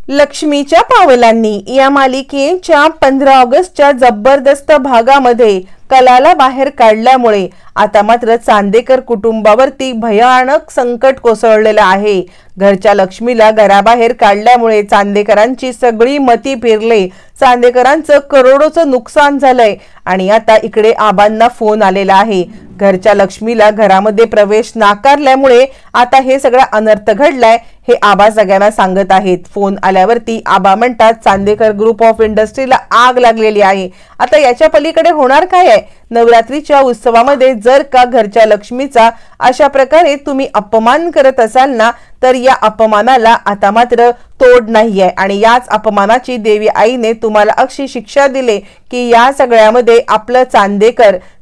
लक्ष्मीच्या पावलांनी या मालिकेच्या 15 ऑगस्टच्या जबरदस्त भागामध्ये कलाला बाहेर काढल्यामुळे आता मात्र चांदेकर कुटुंबावरती भयानक संकट कोसळलेलं आहे। घरच्या लक्ष्मीला घराबाहेर काढल्यामुळे चांदेकरांची सगळी मती फिरले, चांदेकरांचं करोडोचं नुकसान झालंय आणि आता इकडे आबांना फोन आलेला आहे। घरच्या लक्ष्मीला घरामध्ये प्रवेश नाकारल्यामुळे आता हे सगळं अनर्थ घडलाय हे आबा सगळ्यांना सांगत आहेत। फोन आल्यावरती आबा म्हणतात चांदेकर ग्रुप ऑफ इंडस्ट्रीला आग लागलेली आहे। आता याच्या पलीकडे होणार काय आहे? नवरात्रीच्या उत्सवामध्ये जर का घरच्या लक्ष्मीचा अशा प्रकारे तुम्ही अपमान करत असाल ना, तर या अपमानाला आता मात्र तोड नाहीये आणि याच अपमानाची देवी आईने तुम्हाला अशी शिक्षा दिली की या सगळ्यामध्ये आपलं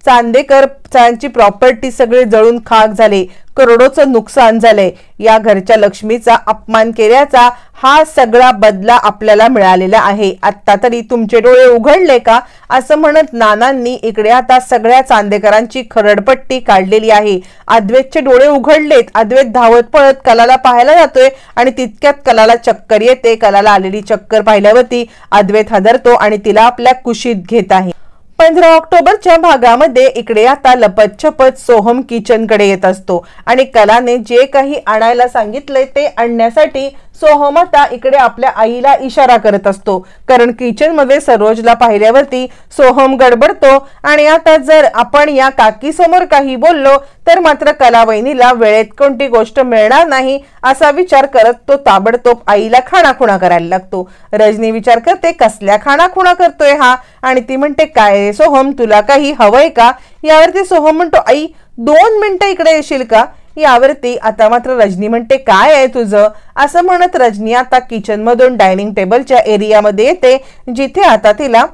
चांदेकरची प्रॉपर्टी सगळे जळून खाक झाले, करोडोचं नुकसान झाले। या घरच्या लक्ष्मीचा अपमान केल्याचा हा सगळा बदला आपल्याला मिळालेला आहे। आता तरी तुमचे डोळे उघडले का असं म्हणत नानांनी इकडे आता सगळ्या चांदेकरांची खरडपट्टी काढलेली आहे। अद्वैतचे डोळे उघडलेत, अद्वैत धावत पळत कलाला पाहायला जातोय आणि तितक्यात कलाला चक्कर येते। कलाला आलेली चक्कर पाहिल्यावरती अद्वैत हादरतो आणि तिला आपल्या कुशीत घेत आहे। 15 ऑक्टोबरच्या भागामध्ये इकडे आता लपत-छपत सोहम किचनकडे येत असतो आणि कलाने जे काही आणायला सांगितलंय ते आणण्यासाठी सोहम आता इकडे आपल्या आईला इशारा करत असतो, कारण किचन मध्ये सरोजला पाहिल्यावरती सोहम गडबडतो आणि आता जर आपण या काकी समोर काही बोललो तर मात्र कला वहिनीला वेळेत कोणती गोष्ट मिळणार नाही असा विचार करत तो ताबडतोब आईला खाणाखुणा करायला लागतो। रजनी विचार करते कसल्या खाणाखुणा करतोय हा आणि ती म्हणते काय सोहम तुला काही हवंय का? यावरती सोहम म्हणतो आई 2 मिनिटं इकडे येशील का? यावरती आता मात्र रजनी म्हणते काय आहे तुझं? असं म्हणत रजनी आता किचन मधून डायनिंग टेबलच्या एरियामध्ये येते, जिथे आता तिला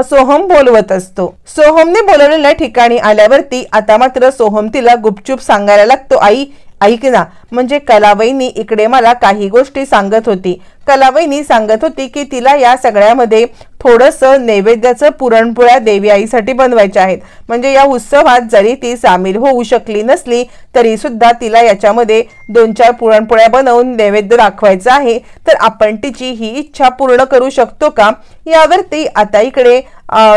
सोहम बोलवत असतो। सोहमने बोलवलेल्या ठिकाणी आल्यावरती आता मात्र सोहम तिला गुपचूप सांगायला लागतो, आई ऐक ना, म्हणजे कलावहिनी इकडे मला काही गोष्टी सांगत होती। कलावहिनी सांगत होती की तिला या सगळ्यामध्ये थोडंसं नैवेद्याचं पुरणपोळ्या देवी आईसाठी बनवायच्या आहेत, म्हणजे या उत्सवात जरी ती सामील होऊ शकली नसली तरी सुद्धा तिला याच्यामध्ये 2-4 पुरणपोळ्या बनवून नैवेद्य दाखवायचा आहे, तर आपण तिची ही इच्छा पूर्ण करू शकतो का? यावरती आता इकडे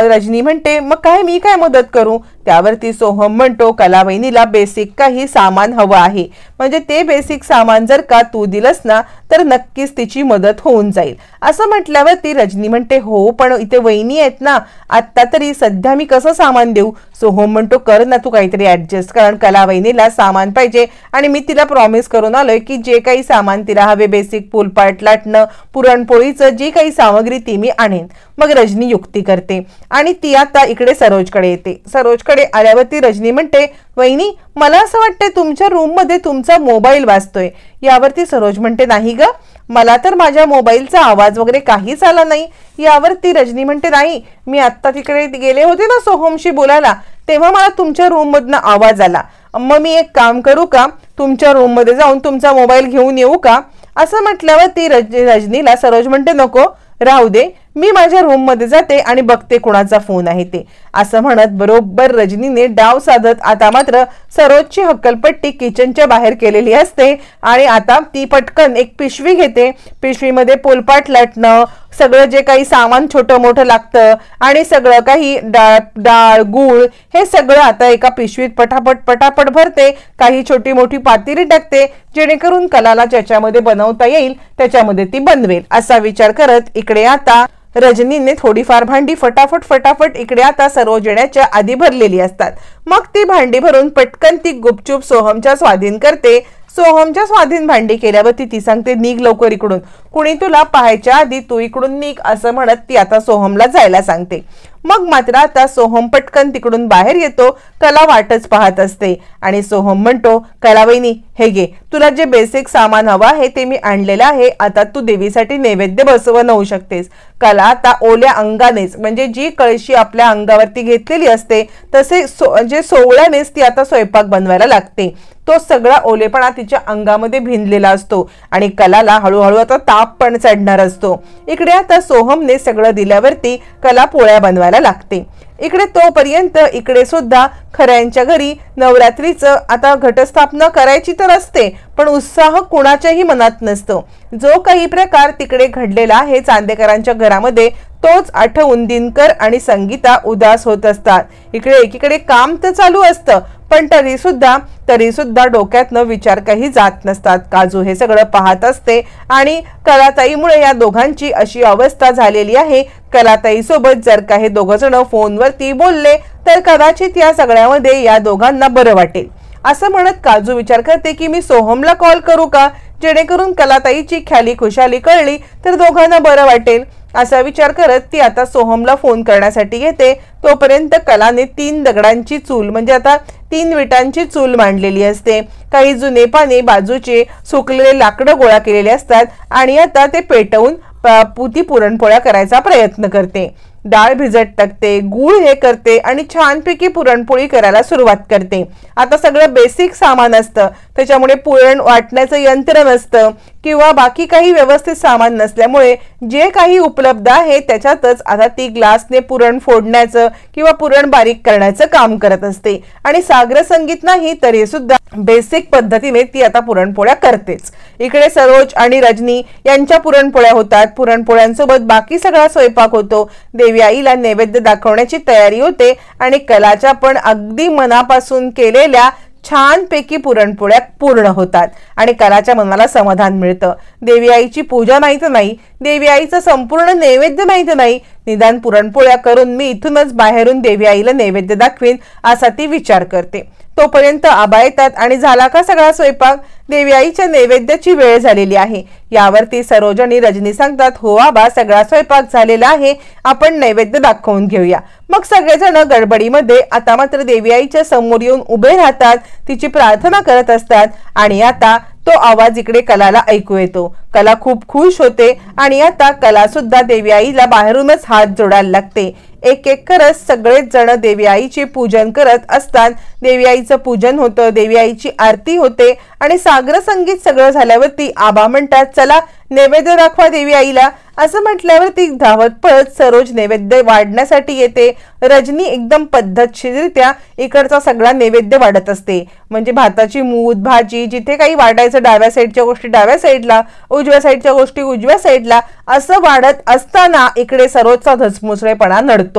रजनी म्हणते मग काय मी काय मदत करू? त्यावरती सोहम म्हणतो कलावहिनीला बेसिक काही सामान हवं आहे, म्हणजे ते बेसिक सामान जर का तू दिलंस ना तर नक्कीच तिची मदत होऊन जाईल। असं म्हटल्यावरती रजनी म्हणते हो पण इथे वहिनी आहेत ना, आता तरी सध्या मी कसं सामान देऊ? सोहम म्हणतो कर ना तू काहीतरी ऍडजस्ट, कारण कलावहिनीला सामान पाहिजे आणि मी तिला प्रॉमिस करून आलोय की जे काही सामान तिला हवे बेसिक फुलपाट लाटणं पुरणपोळीचं जी काही सामग्री ती मी आणेन। मग रजनी युक्ती करते आणि ती आता इकडे सरोजकडे येते। सरोजकडे आल्यावरती रजनी म्हणते वहिनी मला असं वाटतंय तुमच्या रूम मध्ये तुमचा मोबाईल वाजतोय। यावरती सरोज म्हणते नाही ग, मला तर माझ्या मोबाईलचा आवाज वगैरे काहीच आला नाही। यावरती रजनी म्हणते नाही, मी आत्ता तिकडे गेले होते ना सोहमशी बोलायला, तेव्हा मला तुमच्या रूम मधनं आवाज आला। मग मी एक काम करू का, तुमच्या रूम मध्ये जाऊन तुमचा मोबाईल घेऊन येऊ का? असं म्हटल्यावरती रजनीला सरोज म्हणते नको राहू दे, मी माझ्या रूम मध्ये जाते आणि बघते कोणाचा फोन आहे ते। असं म्हणत बरोबर रजनीने डाव साधत आता मात्र सरोजची हक्कलपट्टी किचनच्या बाहेर केलेली असते आणि आता ती पटकन एक पिशवी घेते। पिशवीमध्ये पोलपाट लाटणं सगळं जे काही सामान छोटं मोठं लागतं आणि सगळं काही डाळ गूळ हे सगळं आता एका पिशवीत पटापट भरते। काही छोटी मोठी पातेली टाकते जेणेकरून कलाला ज्याच्यामध्ये बनवता येईल त्याच्यामध्ये ती बनवेल असा विचार करत इकडे आता रजनीने थोडीफार भांडी फटाफट इकडे आता सरोज येण्याच्या आधी भरलेली असतात। मग ती भांडी भरून पटकन ती गुपचूप सोहमच्या स्वाधीन करते। सोहमच्या स्वाधीन भांडी केल्यावरती ती सांगते निघ लवकर इकडून, कुणी तुला पाहायच्या आधी तू इकडून निघ असं म्हणत ती आता सोहमला जायला सांगते। मग मात्र आता सोहम पटकन तिकडून बाहेर येतो, कला वाटच पाहत असते आणि सोहम म्हणतो कलावहिनी हे घे, तुला जे बेसिक सामान हवं आहे ते मी आणलेलं आहे, आता तू देवीसाठी नैवेद्य बनवू शकतेस। कला आता ओल्या अंगानेच म्हणजे जी कळशी आपल्या अंगावरती घेतलेली असते तसे जे सोवळ्यानेच ती आता स्वयंपाक बनवायला लागते। तो सगळा ओलेपणा तिच्या अंगामध्ये भिनलेला असतो आणि कलाला हळूहळू आता ताप पण चढणार असतो। इकडे आता सोहमने सगळं दिल्यावरती कला पोळ्या बनवायला लागते। इकडे तोपर्यंत इकडे सुद्धा खऱ्यांच्या घरी नवरात्रीचं आता घटस्थापना करायची तर असते, पण उत्साह कुणाच्याही मनात नसतो. जो काही प्रकार तिकडे घडलेला आहे चांदेकरांच्या घरामध्ये तोच आठवून दिनकर आणि संगीता उदास होत असतात. इकडे एकीकडे काम तर चालू असतं, पण तरी सुद्धा डोक्यातनं विचार काही जात नसतात. काजू हे सगळं पाहत असते आणि कलाताईमुळे या दोघांची अशी अवस्था झालेली आहे. कलाताई सोबत जर का हे दोघ जण फोनवरती बोलले तर कदाचित या सगळ्यामध्ये या दोघांना बरं वाटेल असं म्हणत काजू विचार करते की मी सोहमला कॉल करू का, जेणेकरून कलाताईची ख्याली खुशाली कळली तर दोघांना बरं वाटेल. असा विचार करत ती आता सोहमला फोन करण्यासाठी येते. तोपर्यंत कलाने 3 दगडांची चूल म्हणजे आता 3 विटांची चूल मांडलेली असते. काही जुने पाने बाजूचे सुकलेले लाकडं गोळा केलेले असतात आणि आता ते पेटवून पुरणपोळ्या करायचा प्रयत्न करते. डाळ भिजत टाकते, गूळ हे करते आणि छानपैकी पुरणपोळी करायला सुरुवात करते. आता सगळं बेसिक सामान असतं, त्याच्यामुळे पुरण वाटण्याचं यंत्र नसतं किंवा बाकी काही व्यवस्थित सामान नसल्यामुळे जे काही उपलब्ध आहे त्याच्यातच आता ती ग्लासने पुरण फोडण्याचं किंवा पुरण बारीक करण्याचं काम करत असते. आणि सागर संगीत नाही तरी सुद्धा बेसिक पद्धतीने ती आता पुरणपोळ्या करतेच. इकडे सरोज आणि रजनी यांच्या पुरणपोळ्या होतात. पुरणपोळ्यांसोबत बाकी सगळा स्वयंपाक होतो. देवी आईला नैवेद्य दाखवण्याची तयारी होते आणि कलाच्या पण अगदी मनापासून केलेल्या छानपैकी पुरणपोळ्या पूर्ण होतात आणि कलाच्या मनाला समाधान मिळतं. देवी आईची पूजा नाही तर नाही, देवी आईचं संपूर्ण नैवेद्य नाही तर नाही, निदान पुरणपोळ्या करून मी इथूनच बाहेरून देवी आईला नैवेद्य दाखवीन असा ती विचार करते. तोपर्यंत आबा येतात आणि झाला का सगळा स्वयंपाक, देवी आईच्या नैवेद्याची वेळ झालेली आहे. यावरती सरोज आणि रजनी सांगतात हो आबा सगळा स्वयंपाक झालेला आहे, आपण नैवेद्य दाखवून घेऊया. मग सगळेजण गडबडीमध्ये आता मात्र देवी आईच्या समोर येऊन उभे राहतात, तिची प्रार्थना करत असतात आणि आता तो आवाज इकडे कलाला ऐकू येतो. कला खूप खुश होते आणि आता कला सुद्धा देवी आईला बाहेरूनच हात जोडायला लागते. एक एक करत सगळेच जण देवी आईचे पूजन करत असतात. देवी आईचं पूजन होतं, देवी आईची आरती होते आणि सागर संगीत सगळं झाल्यावरती आबा म्हणतात चला नैवेद्य दाखवा देवी आईला. असं म्हटल्यावरती धावत पळत सरोज नैवेद्य वाढण्यासाठी येते. रजनी एकदम पद्धतशीररित्या इकडचा सगळा नैवेद्य वाढत असते. म्हणजे भाताची मूद भाजी जिथे काही वाढायचं डाव्या साईडच्या गोष्टी डाव्या साईडला, उजव्या साईडच्या गोष्टी उजव्या साईडला असं वाढत असताना इकडे सरोजचा धसमुसळेपणा नडतो.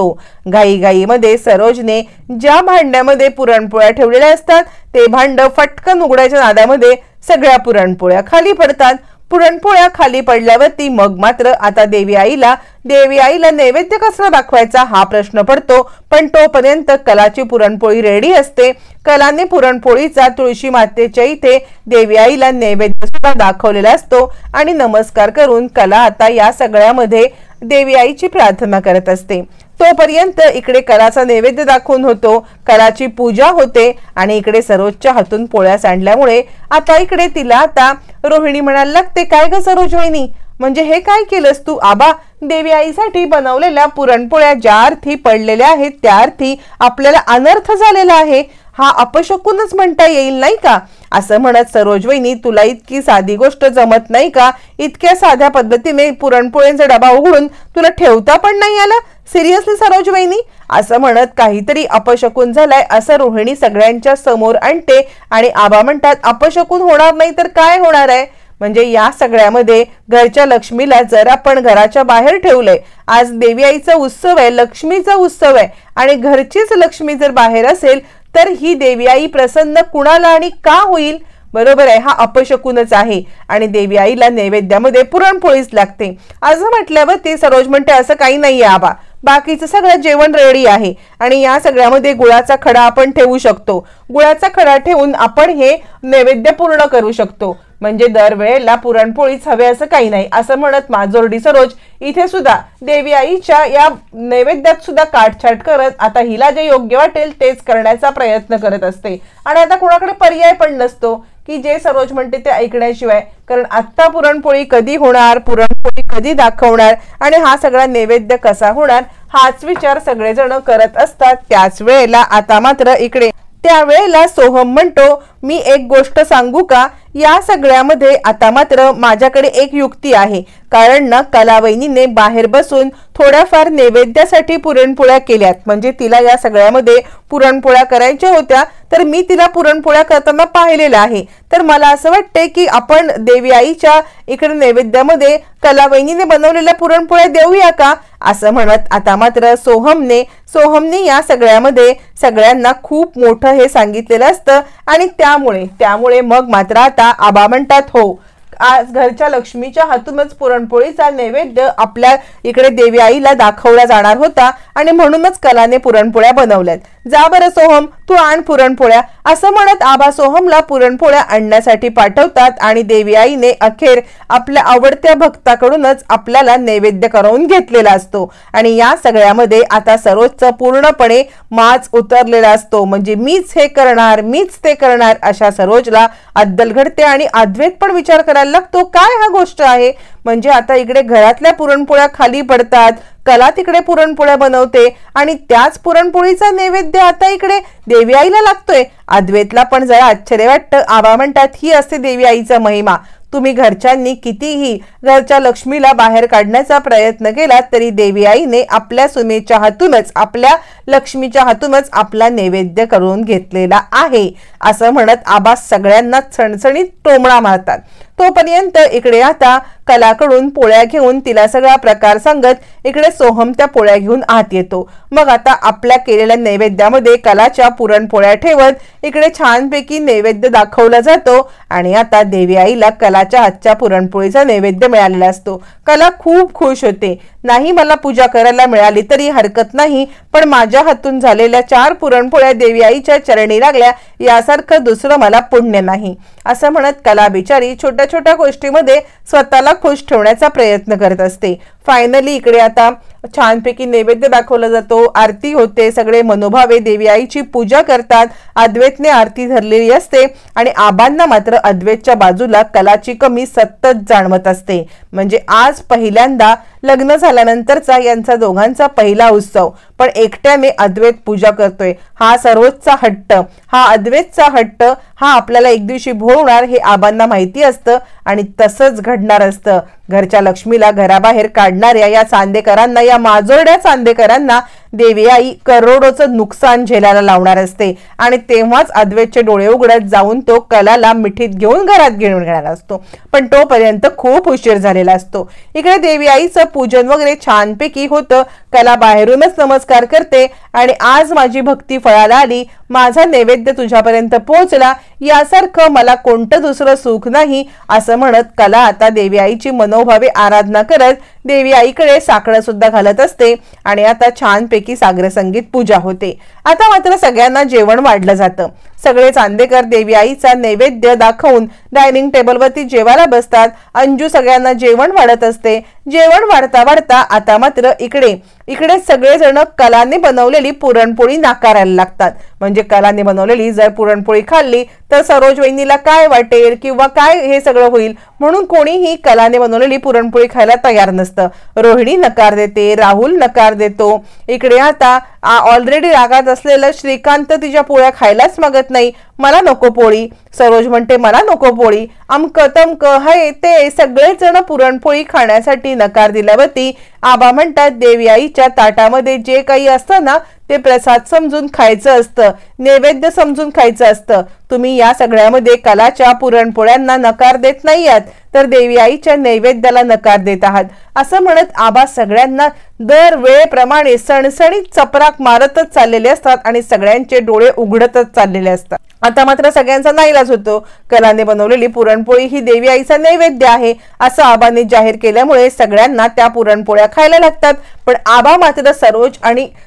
घाईघाईमध्ये सरोजने ज्या भांड्यामध्ये पुरणपोळ्या ठेवलेल्या असतात ते भांड फटकन उघडायच्या नादामध्ये सगळ्या पुरणपोळ्या खाली पडतात. पुरणपोळ्या खाली पडल्यावरती मग मात्र आता देवी आईला नैवेद्य कसा दाखवायचा हा प्रश्न पडतो. पण तोपर्यंत कलाची पुरणपोळी रेडी असते. कलाने पुरणपोळीचा तुळशी मातेच्या इथे देवी आईला नैवेद्य सुद्धा दाखवलेला असतो आणि नमस्कार करून कला आता या सगळ्यामध्ये देवी आईची प्रार्थना करत असते. तोपर्यंत इकडे कलाचा नैवेद्य दाखवून होतो, कलाची पूजा होते आणि इकडे सरोजच्या हातून पोळ्या सांडल्यामुळे आता इकडे तिला आता रोहिणी म्हणायला लागते काय ग सरोज वहिनी, म्हणजे हे काय केलंस तू? आबा देवी आईसाठी बनवलेल्या पुरणपोळ्या ज्या अर्थी पडलेल्या आहेत त्या अर्थी आपल्याला अनर्थ झालेला आहे, हा अपशकुनच म्हणता येईल नाही का? असं म्हणत सरोज वहिनी तुला इतकी साधी गोष्ट जमत नाही का? इतक्या साध्या पद्धतीने पुरणपोळ्यांचा डबा उघडून तुला ठेवता पण नाही आला? सिरियसली सरोज वहिनी? असं म्हणत काहीतरी अपशकुन झालाय असं रोहिणी सगळ्यांच्या समोर आणते आणि आबा म्हणतात अपशकुन होणार नाही तर काय होणार आहे? म्हणजे या सगळ्यामध्ये घरच्या लक्ष्मीला जर आपण घराच्या बाहेर ठेवलंय, आज देवी आईचा उत्सव आहे, लक्ष्मीचा उत्सव आहे आणि घरचीच लक्ष्मी जर बाहेर असेल तर ही देवी आई प्रसन्न कुणाला आणि का होईल? बरोबर आहे, हा अपशकुनच आहे आणि देवी आईला नैवेद्यामध्ये पुरणपोळीच लागते. असं म्हटल्यावर ते सरोज म्हणते असं काही नाहीये आबा, बाकीचं सगळं जेवण रेडी आहे आणि या सगळ्यामध्ये गुळाचा खडा आपण ठेवू शकतो. गुळाचा खडा ठेवून आपण हे नैवेद्य पूर्ण करू शकतो. म्हणजे दरवेळेला पुरणपोळीच हवे असं काही नाही. असं म्हणत माजोर्डी सरोज इथे सुद्धा देवी आईच्या या नैवेद्यात सुद्धा काटछाट करत आता हिला जे योग्य वाटेल तेच करण्याचा प्रयत्न करत असते आणि आता कोणाकडे पर्याय पण नसतो की जे सरोज म्हणते ते ऐकण्याशिवाय. कारण आत्ता पुरणपोळी कधी होणार, पुरणपोळी कधी दाखवणार आणि हा सगळा नैवेद्य कसा होणार हाच विचार सगळेजण करत असतात. त्याच वेळेला आता मात्र इकडे त्यावेळेला सोहम म्हणतो मी एक गोष्ट सांगू का? या सगळ्यामध्ये आता मात्र माझ्याकडे एक युक्ती आहे, कारण ना कलावहिनीने बाहेर बसून थोड्याफार नैवेद्यासाठी पुरणपोळ्या केल्यात, म्हणजे तिला या सगळ्यामध्ये पुरणपोळ्या करायच्या होत्या, तर मी तिला पुरणपोळ्या करताना पाहिलेलं आहे। तर मला असं वाटतंय की आपण देवी आईच्या इकडे नैवेद्यामध्ये कलावहिनीने बनवलेल्या पुरणपोळ्या देऊया का, असं म्हणत आता मात्र सोहमने या सगळ्यामध्ये सगळ्यांना खूप मोठं हे सांगितलेलं असतं आणि त्यामुळे मग मात्र आता आबा म्हणतात, हो आज घरच्या लक्ष्मीच्या हातूनच पुरणपोळीचा नैवेद्य आपल्या इकडे देवी आईला दाखवला जाणार होता आणि म्हणूनच कलाने पुरणपोळ्या बनवल्यात। जा बरं सोहम, तू आण पुरणपोळ्या, असं म्हणत आबा सोहमला पुरणपोळ्या आणण्यासाठी पाठवतात आणि देवी आईने अखेर आपल्या आवडत्या भक्ताकडूनच आपल्याला नैवेद्य करून घेतलेला असतो। आणि या सगळ्यामध्ये आता सरोजचा पूर्णपणे माज उतरलेला असतो, म्हणजे मीच हे करणार, मीच ते करणार अशा सरोजला अद्दल घडते आणि अद्वैत पण विचार करायला लागतो काय हा गोष्ट आहे, म्हणजे आता इकडे घरातल्या पुरणपोळ्या खाली पडतात, कला तिकडे पुरणपोळ्या बनवते आणि त्याच पुरणपोळीचा नैवेद्य आता इकडे देवी आईला लागतोय। अद्वैतला पण जरा आश्चर्य वाटतं। आबा म्हणतात, ही असते देवी आईचा महिमा, तुम्ही घरच्यांनी कितीही घरच्या लक्ष्मीला बाहेर काढण्याचा प्रयत्न केला तरी देवी आईने आपल्या सुनेच्या हातूनच, आपल्या लक्ष्मीच्या हातूनच आपला नैवेद्य करून घेतलेला आहे, असं म्हणत आबा सगळ्यांना सणसणीत टोमणा मारतात। तोपर्यंत इकडे आता कलाकडून पोळ्या घेऊन तिला सगळा प्रकार सांगत इकडे सोहम त्या पोळ्या घेऊन आत येतो। मग आता आपल्या केलेल्या नैवेद्यामध्ये कलाच्या पुरणपोळ्या ठेवत इकडे छानपैकी नैवेद्य दाखवला जातो आणि आता देवी आईला कलाच्या हातच्या पुरणपोळीचा नैवेद्य मिळालेला असतो। कला खूप खुश होते, नाही मला पूजा करायला मिळाली तरी हरकत नाही, पण माझ्या हातून झालेल्या 4 पुरणपोळ्या देवी आईच्या चरणी लागल्या यासारखं दुसरं मला पुण्य नाही, असं म्हणत कला बिचारी छोट्या छोट्या गोष्टीमध्ये स्वतःला खुश ठेवण्याचा प्रयत्न करत असते। फायनली इकडे आता छानपैकी नैवेद्य दाखवला जातो, आरती होते, सगळे मनोभावे देवी आईची पूजा करतात। अद्वैतने आरती धरलेली असते आणि आबांना मात्र अद्वैतच्या बाजूला कलाची कमी सतत जाणवत असते, म्हणजे आज पहिल्यांदा लग्न झाल्यानंतरचा यांचा दोघांचा पहिला उत्सव, पण एकट्याने अद्वैत पूजा करतोय। हा सरोजचा हट्ट, हा अद्वैतचा हट्ट, हा आपल्याला एक दिवशी भोवणार हे आबांना माहिती असतं आणि तसंच घडणार असतं। घरच्या लक्ष्मीला घराबाहेर काढणाऱ्या या चांदेकरांना, या माजोरड्या चांदेकरांना देवी आई करोडोचं नुकसान झेलायला लावणार असते आणि तेव्हाच अद्वैतचे डोळे उघडत जाऊन तो कलाला मिठीत घेऊन घरात घेऊन येणार असतो, पण तोपर्यंत खूप उशीर झालेला असतो। इकडे देवी आईचं पूजन वगैरे छानपैकी होतं, कला बाहेरूनच नमस्कार करते आणि आज माझी भक्ती फळाला आली, माझा नैवेद्य तुझ्यापर्यंत पोहोचला, यासारखं मला कोणतं दुसरं सुख नाही, असं म्हणत कला आता देवी आईची मनोभावे आराधना करत देवी आईकडे साकडं सुद्धा घालत असते आणि आता छानपैकी सागर संगीत पूजा होते। आता मात्र सगळ्यांना जेवण वाढलं जातं, सगळे चांदेकर देवी आईचा नैवेद्य दाखवून डायनिंग टेबलवरती जेवायला बसतात। अंजू सगळ्यांना जेवण वाढत असते। जेवण वाढता वाढता आता मात्र इकडे सगळेजण कलाने बनवलेली पुरणपोळी नाकारायला लागतात, म्हणजे कलाने बनवलेली जर पुरणपोळी खाल्ली तर सरोज वहिनीला काय वाटेल किंवा काय हे सगळं होईल, म्हणून कोणीही कलाने बनवलेली पुरणपोळी खायला तयार नसतं। रोहिणी नकार देते, राहुल नकार देतो, इकडे आता ऑलरेडी रागात असलेलं श्रीकांत तिच्या पोळ्या खायलाच मागत नाही, मला नको पोळी, सरोज म्हणते मला नको पोळी, अमक तमक हे ते सगळेच जण पुरणपोळी खाण्यासाठी नकार दिल्यावरती आबा म्हणतात देवी आईच्या ताटामध्ये जे काही असतं ना ते प्रसाद समजून खायचं असतं, नैवेद्य समजून खायचं असतं, तुम्ही या सगळ्यामध्ये कलाच्या पुरणपोळ्यांना नकार देत नाही आहात तर देवी आईच्या नैवेद्याला नकार देत आहात, असं म्हणत आबा सगळ्यांना दर वेळेप्रमाणे सणसणीत चपराक मारतच चाललेले असतात आणि सगळ्यांचे डोळे उघडतच चाललेले असतात। आता मात्र सगळ्यांचा नाईलाज होतो, कलाने बनवलेली पुरणपोळी ही देवी आईचा नैवेद्य आहे असं आबाने जाहीर केल्यामुळे सगळ्यांना त्या पुरणपोळ्या खायला लागतात, पण आबा मात्र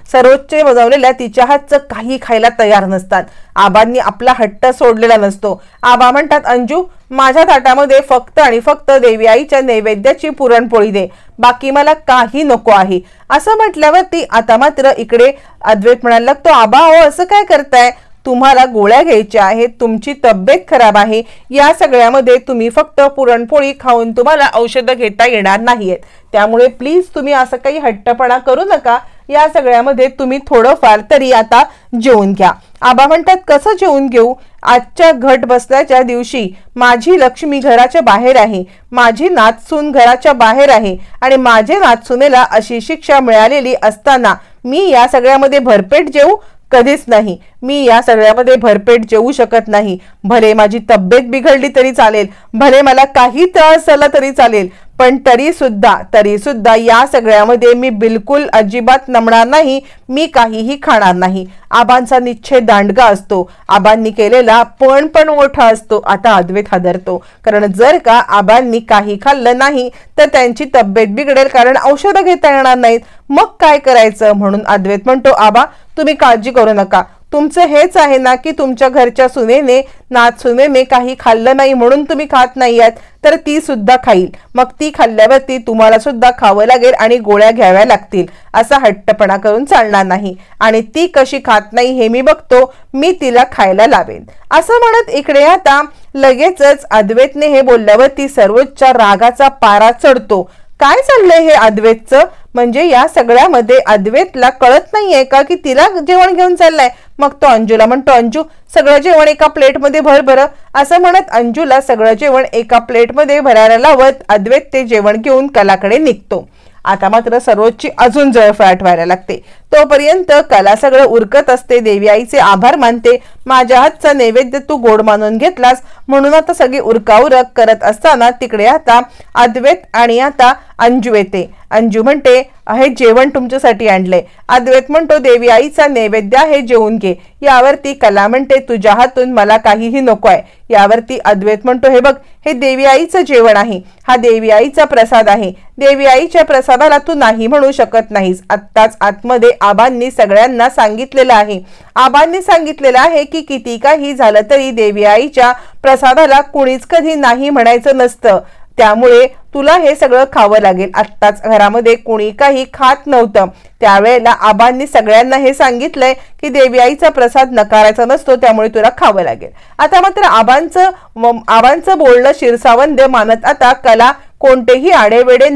सरोजचे बनवलेल्या तिच्या हातचं काही खायला तयार नसतात। आबांनी आपला हट्ट सोडलेला नसतो। आबा म्हणतात अंजू, माझ्या ताटामध्ये फक्त आणि फक्त देवी आईच्या नैवेद्याची पुरणपोळी दे, बाकी मला काही नको आहे, असं म्हटल्यावरती आता मात्र इकडे अद्वैत म्हणायला लागतो आबा हो असं काय करताय, तुम्हाला गोळ्या घ्यायच्या आहेत, तुमची तब्येत खराब आहे, या सगळ्यामध्ये तुम्ही फक्त पुरणपोळी खाऊन तुम्हाला औषधं घेता येणार नाहीयेत, त्यामुळे प्लीज तुम्ही असं काही हट्टपणा करू नका, या सगळ्यामध्ये तुम्ही थोडंफार तरी आता जेवून घ्या। आबा म्हणतात कसं जेवून घेऊ, आजच्या घट बसल्याच्या दिवशी माझी लक्ष्मी घराच्या बाहेर आहे, माझी नातसून घराच्या बाहेर आहे आणि माझे नातसुनेला अशी शिक्षा मिळालेली असताना मी या सगळ्यामध्ये भरपेट जेवू? कधीच नाही. मी या सगळ्यामध्ये भरपेट जेवू शकत नाही. भले माझी तब्येत बिघडली तरी चालेल, भले मला काही त्रास झाला तरी चालेल, पण तरी सुद्धा या सगळ्यामध्ये मी बिलकुल अजिबात नमणार नाही. मी काहीही खाणार नाही. आबांचा निश्चय दांडगा असतो, आबांनी केलेला पण मोठा असतो. आता अद्वैत हादरतो, कारण जर का आबांनी काही खाल्लं नाही तर त्यांची तब्येत बिघडेल, कारण औषधं घेता येणार नाहीत. मग काय करायचं? म्हणून अद्वैत म्हणतो, आबा तुम्ही काळजी करू नका. तुमचं हेच आहे ना की तुमच्या घरच्या सुनेने नातसुनेने काही खाल्लं नाही म्हणून तुम्ही खात नाही आहात, तर ती सुद्धा खाईल. मग ती खाल्ल्यावरती तुम्हाला सुद्धा खावं लागेल आणि गोळ्या घ्याव्या लागतील. असा हट्टपणा करून चालणार नाही. आणि ती कशी खात नाही हे मी बघतो, मी तिला खायला लावेन. असं म्हणत इकडे आता लगेचच अद्वैतने हे बोलल्यावरती सर्वोच्च रागाचा पारा चढतो. काय चाललंय हे अद्वैतचं? म्हणजे या सगळ्यामध्ये अद्वैतला कळत नाहीये का की तिला जेवण घेऊन चाललाय? मग तो अंजूला म्हणतो, अंजू सगळं जेवण एका प्लेटमध्ये भर बरं. असं म्हणत अंजूला सगळं जेवण एका प्लेटमध्ये भरायला लावत अद्वैत ते जेवण घेऊन कलाकडे निघतो. आता मात्र सर्वोच्ची अजून जळफळाट व्हायला लागते. तोपर्यंत कला सगळं उरकत असते. देवी आईचे आभार मानते. माझ्या हातचा नैवेद्य तू गोड मानून घेतलास म्हणून आता सगळी उरकाउरक करत असताना तिकडे आता अद्वैत आणि आता अंजू येते. अंजू म्हणते, हे जेवण तुमच्यासाठी आणले. अद्वैत म्हणतो, देवी आईचा नैवेद्य आहे, जेवून घे. यावरती कला म्हणते, तुझ्या हातून मला काहीही नको आहे. यावरती अद्वैत म्हणतो, हे बघ, हे देवी आईचं जेवण आहे, हा देवी आईचा प्रसाद आहे. देवी आईच्या प्रसादाला तू नाही म्हणू शकत नाहीस. आत्ताच आतमध्ये आबांनी सगळ्यांना सांगितलेलं आहे. आबांनी सांगितलेलं आहे की किती काही झालं तरी देवी आईच्या प्रसादाला कुणीच कधी नाही म्हणायचं नसतं. त्यामुळे तुला हे सगळं खावं लागेल. आत्ताच घरामध्ये कोणी काही खात नव्हतं. त्यावेळेला आबांनी सगळ्यांना हे सांगितलंय की देवी आईचा प्रसाद नकारायचा नसतो, त्यामुळे तुला खावं लागेल. आता मात्र आबांचं बोलणं शिरसावंद मानत आता कला कोणतेही आडेवेडे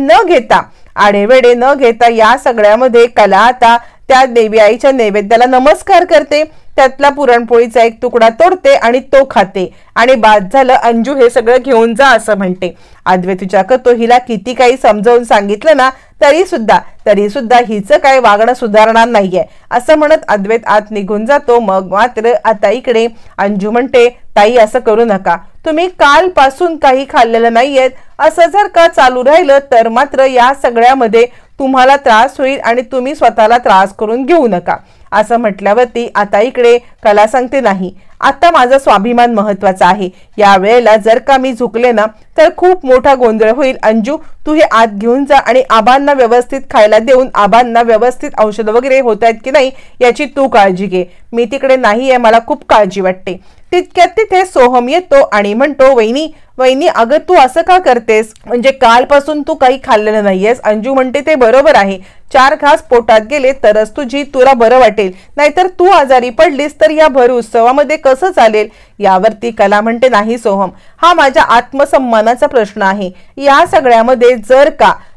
न घेता या सगळ्यामध्ये कला आता त्या देवी आईच्या नैवेद्याला नमस्कार करते. त्यातला पुरणपोळीचा एक तुकडा तोडते आणि तो खाते आणि बाद झालं, अंजू हे सगळं घेऊन जा असं म्हणते. अद्वैत विचार करतो, हिला किती काही समजावून सांगितलं ना तरी सुद्धा हिचं काय वागणं सुधारणार नाहीये. असं म्हणत अद्वैत आत निघून जातो. मग मात्र आता इकडे अंजू म्हणते, ताई असं करू नका. तुम्ही कालपासून काही खाल्लेलं नाहीयेत. असं जर का चालू राहिलं तर मात्र या सगळ्यामध्ये तुम्हाला त्रास होईल आणि तुम्ही स्वतःला त्रास करून घेऊ नका. असं म्हटल्यावरती आता इकडे कला सांगते, नाही, आता माझा स्वाभिमान महत्वाचा आहे. या वेळेला जर का मी झुकले ना तर खूप मोठा गोंधळ होईल. अंजू तू हे आत घेऊन जा आणि आबांना व्यवस्थित खायला देऊन आबांना व्यवस्थित औषध वगैरे होत आहेत की नाही याची तू काळजी घे. मी तिकडे नाहीये, मला खूप काळजी वाटते. तितक्यात तिथे सोहम येतो आणि म्हणतो, वहिनी अगं तू असं का करतेस? म्हणजे कालपासून तू काही खाल्लेलं नाहीयेस. अंजू म्हणते, ते बरोबर आहे. 4 घास पोटात गेले तरच तुला बरं वाटेल, नाहीतर तू आजारी पडलीस तर या भर उत्सवामध्ये कसं चालेल? यावरती कला म्हणते, नाही सोहम, हा माझ्या आत्मसन्मानाचा प्रश्न आहे. या सगळ्यामध्ये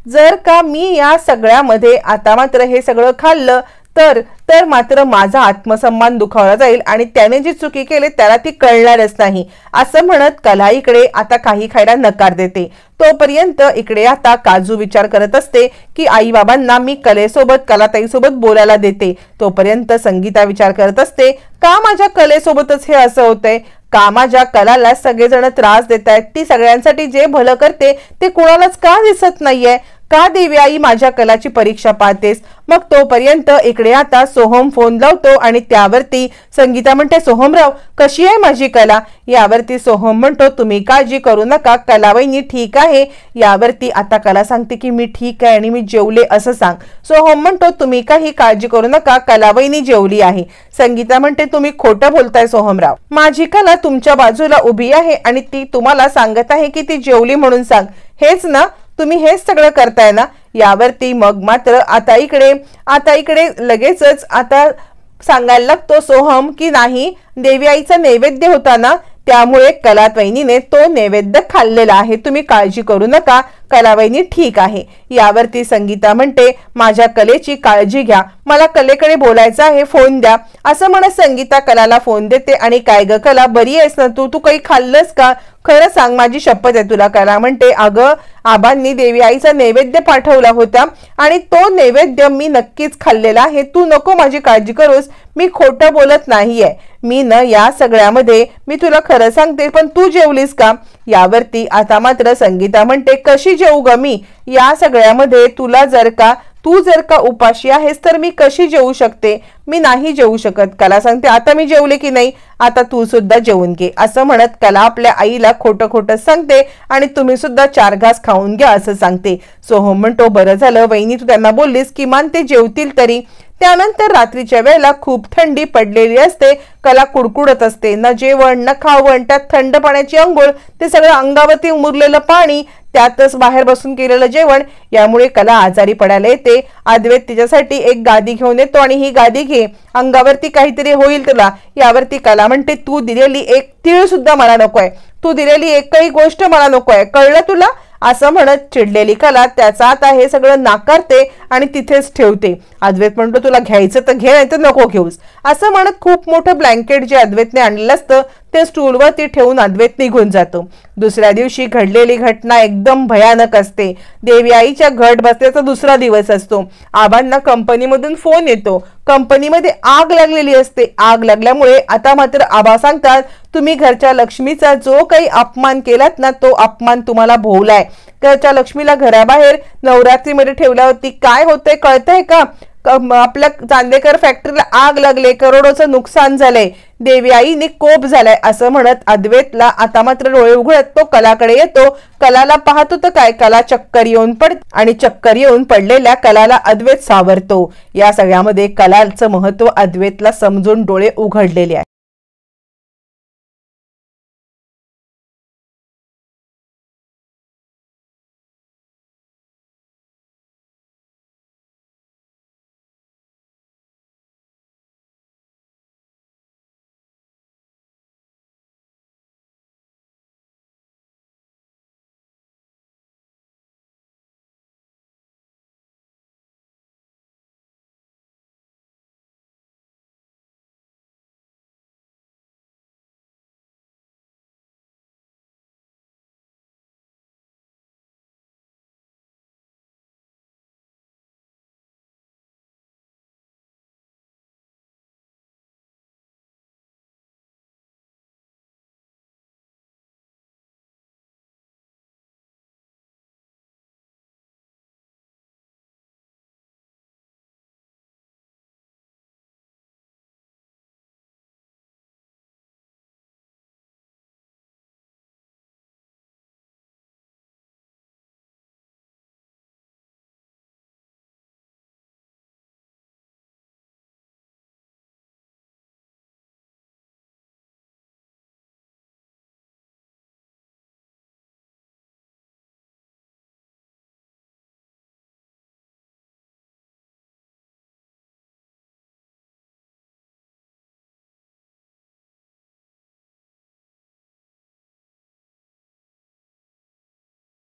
जर का मी या सगळ्यामध्ये आता मात्र हे सगळं खाल्लं तर मात्र माझा आत्मसन्मान दुखावला जाईल आणि त्याने जी चुकी केली त्याला ती कळणारच नाही. असं म्हणत कला इकडे आता काही खायला नकार देते. तोपर्यंत इकडे आता काजू विचार करत असते की आई बाबांना मी कलाताईसोबत बोलायला देते. तोपर्यंत संगीता विचार करत असते, का माझ्या कलेसोबतच हे असं होतंय? का माझ्या कलाला सगळेजण त्रास देत आहेत? ती सगळ्यांसाठी जे भलं करते ते कुणालाच का दिसत नाहीये? का देवी आई माझ्या कलाची परीक्षा पाहतेस? मग तोपर्यंत इकडे आता सोहम फोन लावतो आणि त्यावरती संगीता म्हणते, सोहमराव कशी आहे माझी कला? यावरती सोहम म्हणतो, तुम्ही काळजी करू नका, कलावहिनी ठीक आहे. यावरती आता कला सांगते की मी ठीक आहे आणि मी जेवले असं सांग. सोहम म्हणतो, तुम्ही काही काळजी करू नका, कलावहिनी जेवली आहे. संगीता म्हणते, तुम्ही खोटं बोलताय सोहमराव. माझी कला तुमच्या बाजूला उभी आहे आणि ती तुम्हाला सांगत आहे की ती जेवली म्हणून सांग. हेच ना, तुम्ही हेच सगळं करताय ना? यावरती मग मात्र आता इकडे लगेचच आता सांगायला लागतो सोहम की नाही, देवी आईचा नैवेद्य होता ना, त्यामुळे कलावहिनीने तो नैवेद्य खाल्लेला आहे, तुम्ही काळजी करू नका, कलावहिनी ठीक आहे. यावरती संगीता म्हणते, माझ्या कलेची काळजी घ्या, मला कलेकडे बोलायचं आहे, फोन द्या. असं म्हणत संगीता कलाला फोन देते. आणि काय ग कला, बरी आहेस ना तू काही खाल्लंस का, खरं सांग, माझी शपथ आहे तुला. कला म्हणते, अगं आबांनी देवी आईचा नैवेद्य पाठवला होता आणि तो नैवेद्य मी नक्कीच खाल्लेला आहे, तू नको माझी काळजी करूस, मी खोटं बोलत नाहीये. मी न या सगळ्यामध्ये मी तुला खरं सांगते, पण तू जेवलीस का. यावरती आता मात्र संगीता म्हणते, कशी जेवू ग मी या सगळ्यामध्ये, तू जर का उपाशी आहेस तर मी कशी जेवू शकते, मी नाही जेवू शकत. कला सांगते, आता मी जेवले की नाही, आता तू सुद्धा जेवून घे. असं म्हणत कला आपल्या आईला खोटं खोटं सांगते आणि तुम्ही सुद्धा 4 घास खाऊन घ्या असं सांगते. सोहम म्हणतो, बरं झालं वहिनी तू त्यांना बोललीस, किमान ते जेवतील तरी. त्यानंतर रात्रीच्या वेळेला खूप थंडी पडलेली असते, कला कुडकुडत असते, न जेवण न खावण, त्यात थंड पाण्याची अंघोळ, ते सगळं अंगावरती उमरलेलं पाणी, त्यातच बाहेर बसून केलेलं जेवण, यामुळे कला आजारी पडायला येते. अद्वैत तिच्यासाठी एक गादी घेऊन येतो आणि ही गादी घे, अंगावरती काहीतरी होईल तुला. यावरती कला म्हणते, तू दिलेली एक तीळ सुद्धा मला नकोय, तू दिलेली एकही गोष्ट मला नकोय, कळलं तुला. असं म्हणत चिडलेली कला त्याचा आता हे सगळं नाकारते आणि तिथेच ठेवते. अद्वैत म्हणतो, तुला घ्यायचं तर घे, नाही तर नको घेऊस. असं म्हणत खूप मोठं ब्लँकेट जे अद्वैतने आणलेलं असतं ते स्टूलवरती ठेवून अद्वैत निघून जातो. दुसऱ्या दिवशी घडलेली घटना एकदम भयानक असते. देवी आईच्या घट बसल्याचा दुसरा दिवस असतो. आबांना कंपनीमधून फोन येतो, कंपनीमध्ये आग लागलेली असते. आग लागल्यामुळे आता मात्र आबा सांगतात, तुम्ही घरच्या लक्ष्मीचा जो काही अपमान केलात ना, तो अपमान तुम्हाला भोवलाय. घरच्या लक्ष्मीला घराबाहेर नवरात्रीमध्ये ठेवल्यावरती काय होतंय कळतंय का. आपल्या चांदेकर फॅक्टरीला आग लागले, करोडोचं नुकसान झालंय, देवी आईने कोप झालाय. असं म्हणत अद्वैतला आता मात्र डोळे उघडत तो कलाकडे येतो. कलाला पाहतो तर काय, कला चक्कर येऊन पडलेल्या कलाला अद्वैत सावरतो. या सगळ्यामध्ये कलाचं महत्व अद्वैतला समजून डोळे उघडलेले आहे.